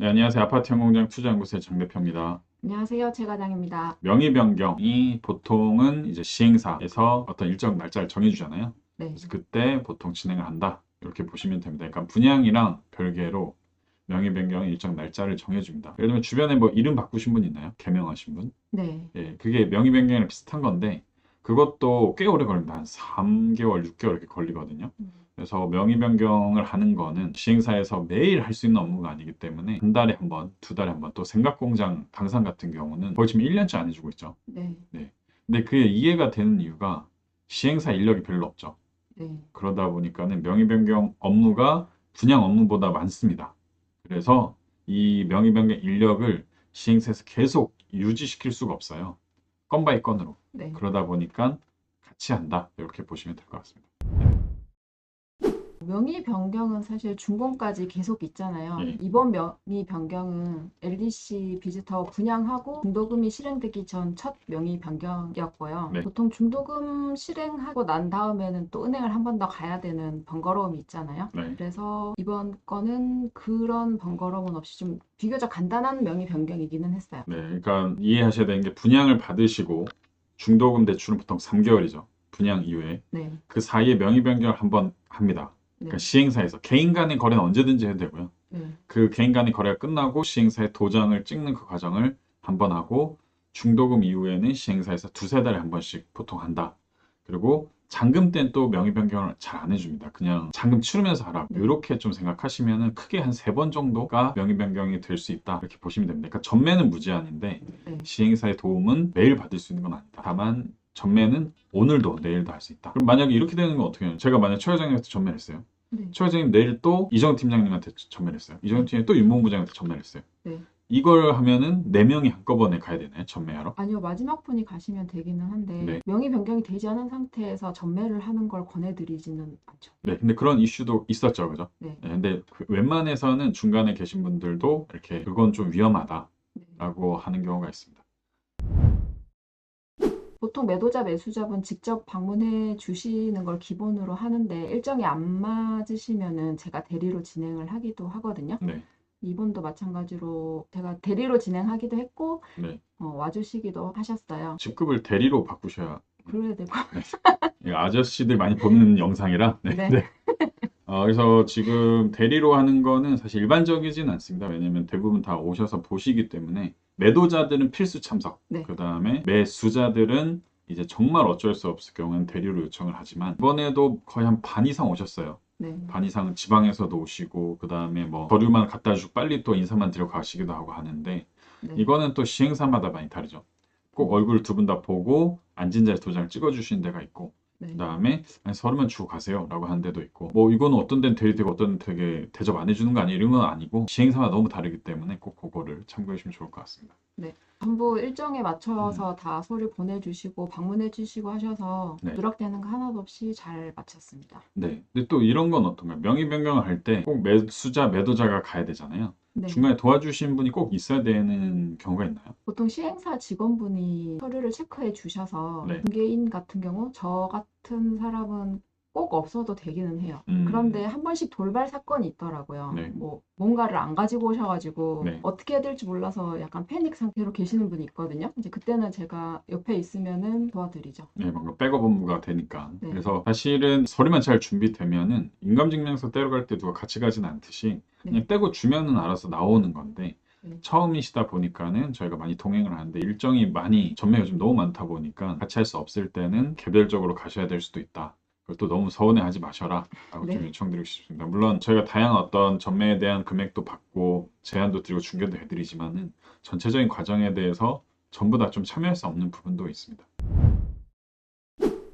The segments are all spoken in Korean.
네, 안녕하세요. 아파트현공장 투자연구소의 장 대표입니다. 안녕하세요. 최 과장입니다. 명의 변경이 보통은 이제 시행사에서 어떤 일정 날짜를 정해주잖아요. 네, 그래서 그때 보통 진행을 한다. 이렇게 보시면 됩니다. 그러니까 분양이랑 별개로 명의 변경 일정 날짜를 정해줍니다. 예를 들면 주변에 뭐 이름 바꾸신 분 있나요? 개명하신 분? 네, 예, 그게 명의 변경이랑 비슷한 건데 그것도 꽤 오래 걸립니다. 한 3개월, 6개월 이렇게 걸리거든요. 음, 그래서 명의 변경을 하는 거는 시행사에서 매일 할 수 있는 업무가 아니기 때문에 한 달에 한 번, 두 달에 한 번, 또 생각공장 당산 같은 경우는 거의 지금 1년째 안 해주고 있죠. 네, 네. 근데 그게 이해가 되는 이유가 시행사 인력이 별로 없죠. 네. 그러다 보니까는 명의 변경 업무가 분양 업무보다 많습니다. 그래서 이 명의 변경 인력을 시행사에서 계속 유지시킬 수가 없어요. 건 바이 건으로. 네. 그러다 보니까 같이 한다. 이렇게 보시면 될 것 같습니다. 명의 변경은 사실 준공까지 계속 있잖아요. 예. 이번 명의 변경은 LDC 비즈타워 분양하고 중도금이 실행되기 전 첫 명의 변경이었고요. 네. 보통 중도금 실행하고 난 다음에는 또 은행을 한 번 더 가야 되는 번거로움이 있잖아요. 네. 그래서 이번 건은 그런 번거로움은 없이 좀 비교적 간단한 명의 변경이기는 했어요. 네, 그러니까 이해하셔야 되는 게 분양을 받으시고 중도금 대출은 보통 3개월이죠. 분양 이후에. 네, 그 사이에 명의 변경을 한번 합니다. 그러니까 네, 시행사에서 개인 간의 거래는 언제든지 해도 되고요. 네, 그 개인 간의 거래가 끝나고 시행사에 도장을 찍는 그 과정을 한번 하고 중도금 이후에는 시행사에서 두세 달에 한 번씩 보통 한다. 그리고 잔금 때는 또 명의 변경을 잘 안 해줍니다. 그냥 잔금 치르면서 하라. 네. 이렇게 좀 생각하시면은 크게 한 세 번 정도가 명의 변경이 될 수 있다. 이렇게 보시면 됩니다. 그러니까 전매는 무제한인데 네. 시행사의 도움은 매일 받을 수 있는 건 아니다. 다만 전매는 오늘도 내일도 할 수 있다. 그럼 만약에 이렇게 되는 건 어떻게 해요? 제가 만약 최 회장님한테 전매를 했어요. 네. 최 회장님 내일 또 이정 팀장님한테 전매를 했어요. 이정 팀장님 또 윤무부장한테 전매를 했어요. 네. 이걸 하면은 네 명이 한꺼번에 가야 되나요? 전매하러? 아니요, 마지막 분이 가시면 되기는 한데 네. 명의 변경이 되지 않은 상태에서 전매를 하는 걸 권해드리지는 않죠. 네, 근데 그런 이슈도 있었죠, 그죠? 네, 네, 근데 웬만해서는 중간에 계신 분들도 이렇게 그건 좀 위험하다라고 네. 하는 경우가 있습니다. 보통 매도자, 매수자분 직접 방문해 주시는 걸 기본으로 하는데 일정이 안 맞으시면은 제가 대리로 진행을 하기도 하거든요. 네, 이분도 마찬가지로 제가 대리로 진행하기도 했고 네. 와주시기도 하셨어요. 직급을 대리로 바꾸셔야. 그래야 되고 네. 이거 아저씨들 많이 보는 영상이라. 네, 네, 네. 그래서 지금 대리로 하는 거는 사실 일반적이진 않습니다. 왜냐면 대부분 다 오셔서 보시기 때문에 매도자들은 필수 참석. 네, 그 다음에 매수자들은 이제 정말 어쩔 수 없을 경우는 대리로 요청을 하지만 이번에도 거의 한 반 이상 오셨어요. 네, 반 이상은 지방에서도 오시고 그 다음에 뭐 서류만 갖다 주고 빨리 또 인사만 드려 가시기도 하고 하는데 네, 이거는 또 시행사마다 많이 다르죠. 꼭 얼굴 두 분 다 보고 앉은 자리 도장을 찍어주시는 데가 있고 네, 그다음에 아니, 서류만 주고 가세요 라고 하는 데도 있고 뭐 이거는 어떤 데는 대리되고 어떤 데는 되게 대접 안 해주는 거 아니에요 이런 건 아니고 시행사가 너무 다르기 때문에 꼭 그거를 참고해 주시면 좋을 것 같습니다. 네. 전부 일정에 음, 맞춰서 다 서류 보내주시고 방문해 주시고 하셔서 네. 누락되는 거 하나도 없이 잘 마쳤습니다. 네. 근데 또 이런 건 어떤가요? 명의 변경을 할 때 꼭 매수자, 매도자가 가야 되잖아요. 네. 중간에 도와주신 분이 꼭 있어야 되는 경우가 있나요? 보통 시행사 직원분이 서류를 체크해 주셔서 네. 중개인 같은 경우 저 같은 사람은 꼭 없어도 되기는 해요. 음, 그런데 한 번씩 돌발 사건이 있더라고요. 네. 뭐 뭔가를 안 가지고 오셔가지고 네. 어떻게 해야 될지 몰라서 약간 패닉 상태로 계시는 분이 있거든요. 이제 그때는 제가 옆에 있으면은 도와드리죠. 네, 뭔가 백업 업무가 되니까. 네. 그래서 사실은 서류만 잘 준비되면은 인감증명서 떼러 갈 때 누가 같이 가진 않듯이 네. 그냥 떼고 주면은 알아서 나오는 건데 네. 처음이시다 보니까는 저희가 많이 동행을 하는데 일정이 많이 전매가 요즘 너무 많다 보니까 같이 할 수 없을 때는 개별적으로 가셔야 될 수도 있다. 그것도 너무 서운해하지 마셔라 라고 좀 네. 요청드리고 싶습니다. 물론 저희가 다양한 어떤 전매에 대한 금액도 받고 제안도 드리고 중개도 해드리지만은 전체적인 과정에 대해서 전부 다 좀 참여할 수 없는 부분도 있습니다.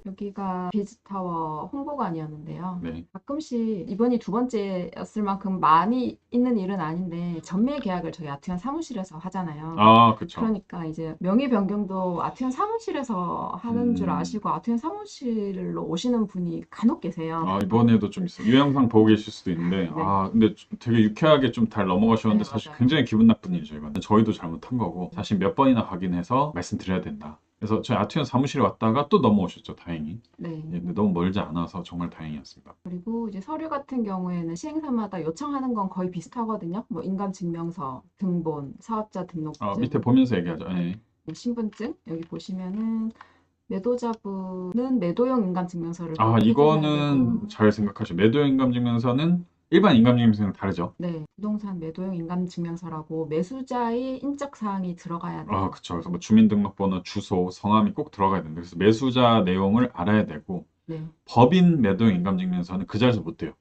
여기가 비즈타워 홍보관이었는데요. 네. 가끔씩 이번이 두 번째였을 만큼 많이 있는 일은 아닌데 전매 계약을 저희 아트현 사무실에서 하잖아요. 아, 그쵸. 그러니까 이제 명의 변경도 아트현 사무실에서 하는 줄 음, 아시고 아트현 사무실로 오시는 분이 간혹 계세요. 이번에도 좀 있어요. 이 영상 보고 계실 수도 있는데, 네, 근데 되게 유쾌하게 좀 잘 넘어가셨는데, 네, 사실 맞아요. 굉장히 기분 나쁜 일이죠, 이건. 저희도 잘못한 거고, 사실 몇 번이나 확인해서 말씀드려야 된다. 그래서 저희 아트현 사무실에 왔다가 또 넘어오셨죠, 다행히. 네. 예, 근데 너무 멀지 않아서 정말 다행이었습니다. 그리고 이제 서류 같은 경우에는 시행사마다 요청하는 건 거의 비슷하거든요. 뭐 인감증명서, 등본, 사업자 밑에 등록증, 보면서 얘기하죠. 예. 신분증. 여기 보시면은 매도자분은 매도용 인감증명서를 아, 꼭 해주셔야 되고, 이거는 잘 생각하시죠. 매도 인감증명서는 일반 인감증명서랑 다르죠. 네, 부동산 매도용 인감증명서라고 매수자의 인적 사항이 들어가야 아, 돼요. 그쵸. 그래서 뭐 주민등록번호, 주소, 성함이 꼭 들어가야 됩니다. 그래서 매수자 내용을 알아야 되고, 네, 법인 매도용 인감증명서는 그 자리에서 못 돼요.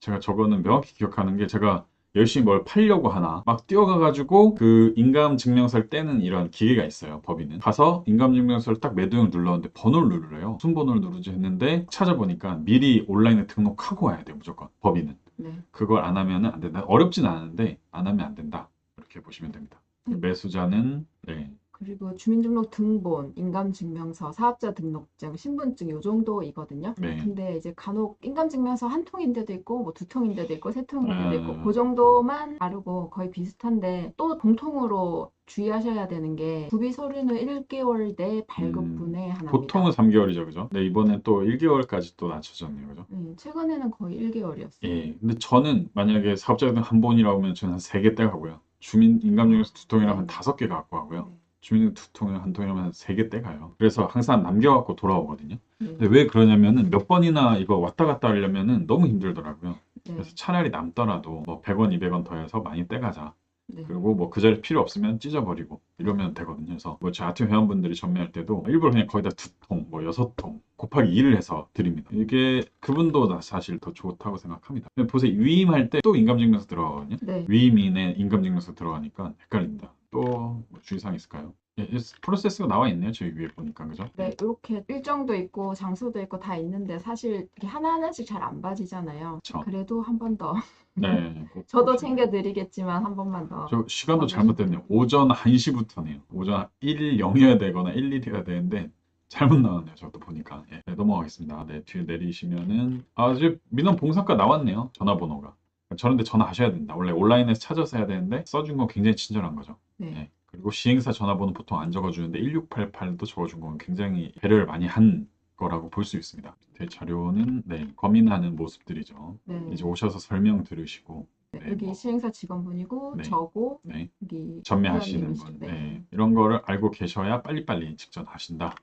제가 저거는 명확히 기억하는 게 제가 열심히 뭘 팔려고 하나 막 뛰어가가지고 그 인감증명서를 떼는 이런 기계가 있어요. 법인은 가서 인감증명서를 딱 매도형 눌렀는데 번호를 누르래요. 무슨 번호를 누르지 했는데 찾아보니까 미리 온라인에 등록하고 와야 돼요. 무조건 법인은 네. 그걸 안 하면 안 된다. 어렵진 않은데 안 하면 안 된다. 이렇게 보시면 됩니다. 매수자는 네. 그리고 주민등록 등본, 인감증명서, 사업자 등록증, 신분증 요 정도이거든요. 네. 근데 이제 간혹 인감증명서 한 통인 데도 있고, 뭐 두 통인 데도 있고, 세 통인 데도 있고, 아. 그 정도만 다르고 거의 비슷한데 또 공통으로 주의하셔야 되는 게 구비 서류는 1개월 내 발급분에 하나입니다. 보통은 3개월이죠, 그죠? 네, 이번엔 또 1개월까지 또 낮춰졌네요, 그죠? 최근에는 거의 1개월이었어요. 예, 근데 저는 만약에 사업자가 한 번이라고 하면 저는 한 3개 떼가고요. 주민 인감증명서 2통이라면 한 네. 5개 갖고 가고요. 네. 주민등록 2통이랑 한 통이라면 한 3개 떼가요. 그래서 항상 남겨갖고 돌아오거든요. 네. 근데 왜 그러냐면은 몇 번이나 이거 왔다 갔다 하려면은 너무 힘들더라고요. 네. 그래서 차라리 남더라도 뭐 100원, 200원 더해서 많이 떼가자. 네. 그리고 뭐 그 자리 필요 없으면 찢어버리고 이러면 되거든요. 그래서 뭐 제 아트 회원분들이 전매할 때도 일부러 그냥 거의 다 2통, 뭐 6통 곱하기 2를 해서 드립니다. 이게 그분도 사실 더 좋다고 생각합니다. 근데 보세요. 위임할 때 또 인감증명서 들어가거든요. 네. 위임인의 인감증명서 들어가니까 헷갈립니다. 또뭐 주의사항 있을까요? 예, 프로세스가 나와 있네요. 저희 위에 보니까 그죠? 네, 이렇게 일정도 있고 장소도 있고 다 있는데 사실 이렇게 하나하나씩 잘 안 봐지잖아요. 그쵸. 그래도 한 번 더. 네. 꼭 저도 보시면 챙겨드리겠지만 한 번만 더. 저 시간도 확인해 잘못됐네요. 오전 1시부터네요. 오전 110이어야 되거나 11이어야 되는데 잘못 나왔네요. 저도 보니까. 예, 네, 넘어가겠습니다. 네, 뒤에 내리시면은 이제 민원 봉사과 나왔네요. 전화번호가. 저런데 전화하셔야 된다. 원래 온라인에서 찾아서 해야 되는데 써준 건 굉장히 친절한 거죠. 네. 예, 그리고 시행사 전화번호 보통 안 적어주는데 1688도 적어준 건 굉장히 배려를 많이 한 거라고 볼 수 있습니다. 밑에 자료는 네, 검인하는 모습들이죠. 네. 이제 오셔서 설명 들으시고 네, 네, 여기 뭐, 시행사 직원분이고 네. 저고 네. 여기 전매하시는 분, 회원님이시죠. 네. 이런 거를 알고 계셔야 빨리빨리 직전하신다고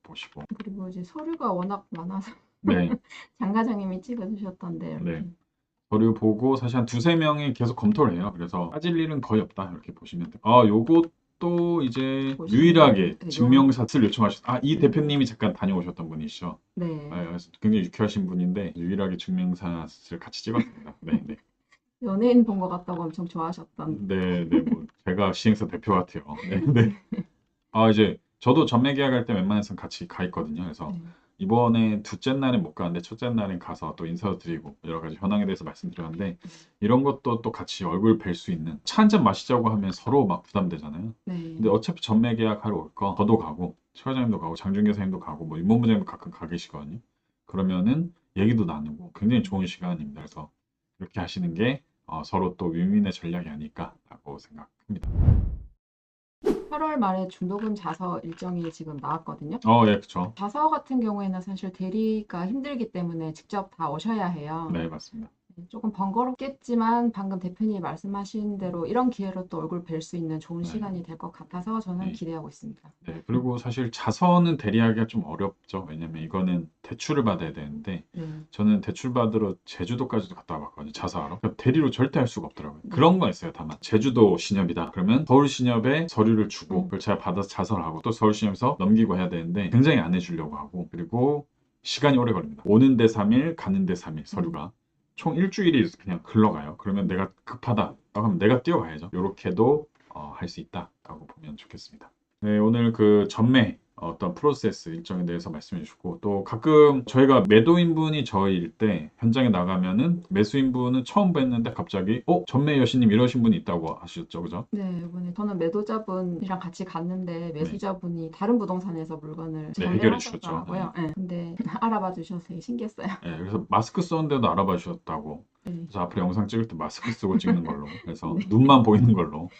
보시고, 그리고 이제 서류가 워낙 많아서 네, 장 과장님이 찍어주셨던데 이렇게. 네. 서류 보고 사실 한 두세 명이 계속 검토를 해요. 그래서 빠질 일은 거의 없다 이렇게 보시면 돼요. 요것도 이제 보시면 유일하게 네, 증명사를 요청하셨. 이 네. 대표님이 잠깐 다녀오셨던 분이시죠. 네. 그래서 굉장히 유쾌하신 분인데 유일하게 증명사를 같이 찍었습니다. 네, 네. 연예인 본 것 같다고 엄청 좋아하셨던. 네, 네, 뭐 제가 시행사 대표 같아요. 네, 네. 이제 저도 전매 계약할 때 웬만해서는 같이 가 있거든요. 그래서 네. 이번에 둘째 날은 못 가는데 첫째 날엔 가서 또 인사도 드리고 여러 가지 현황에 대해서 말씀드렸는데 이런 것도 또 같이 얼굴 뵐 수 있는 차 한잔 마시자고 하면 서로 막 부담되잖아요. 네. 근데 어차피 전매 계약하러 올 거 저도 가고 최 과장님도 가고 장준교사님도 가고 뭐 임원부장님도 가끔 가 계시거든요. 그러면은 얘기도 나누고 굉장히 좋은 시간입니다. 그래서 그렇게 하시는 게 서로 또 윈윈의 전략이 아닐까라고 생각합니다. 8월 말에 중도금 자서 일정이 지금 나왔거든요. 예, 그쵸. 자서 같은 경우에는 사실 대리가 힘들기 때문에 직접 다 오셔야 해요. 네, 맞습니다. 조금 번거롭겠지만 방금 대표님이 말씀하신 대로 이런 기회로 또 얼굴 뵐 수 있는 좋은 네. 시간이 될 것 같아서 저는 네. 기대하고 있습니다. 네, 그리고 사실 자서는 대리하기가 좀 어렵죠. 왜냐면 이거는 대출을 받아야 되는데 네. 저는 대출 받으러 제주도까지도 갔다 와봤거든요. 자서하러. 그러니까 대리로 절대 할 수가 없더라고요. 네. 그런 거 있어요. 다만 제주도 신협이다. 그러면 서울 신협에 서류를 주고 그걸 제가 받아서 자서를 하고 또 서울 신협에서 넘기고 해야 되는데 굉장히 안 해주려고 하고 그리고 시간이 오래 걸립니다. 오는데 3일, 가는데 3일 서류가. 총 일주일이 그냥 흘러가요. 그러면 내가 급하다. 하면 내가 뛰어가야죠. 이렇게도 할 수 있다라고 보면 좋겠습니다. 네, 오늘 그 전매 어떤 프로세스 일정에 대해서 말씀해 주시고 또 가끔 저희가 매도인분이 저희일 때 현장에 나가면은 매수인분은 처음 뵀는데 갑자기 전매 여신님 이러신 분이 있다고 하셨죠, 그죠? 네, 이번에 저는 매도자분이랑 같이 갔는데 매수자분이 다른 부동산에서 물건을 해결해 주셨죠. 전매하셨더라고요. 네. 근데 알아봐 주셔서 되게 신기했어요. 네, 그래서 마스크 썼는데도 알아봐 주셨다고. 네. 그래서 앞으로 영상 찍을 때 마스크 쓰고 찍는 걸로. 그래서 눈만 보이는 걸로.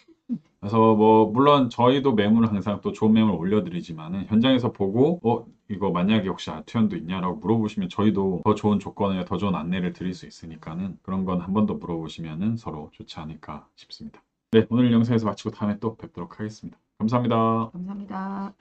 그래서 뭐 물론 저희도 매물을 항상 또 좋은 매물 올려드리지만은 현장에서 보고 이거 만약에 혹시 아트현도 있냐라고 물어보시면 저희도 더 좋은 조건에 더 좋은 안내를 드릴 수 있으니까는 그런 건 한 번 더 물어보시면은 서로 좋지 않을까 싶습니다. 네, 오늘 영상에서 마치고 다음에 또 뵙도록 하겠습니다. 감사합니다. 감사합니다.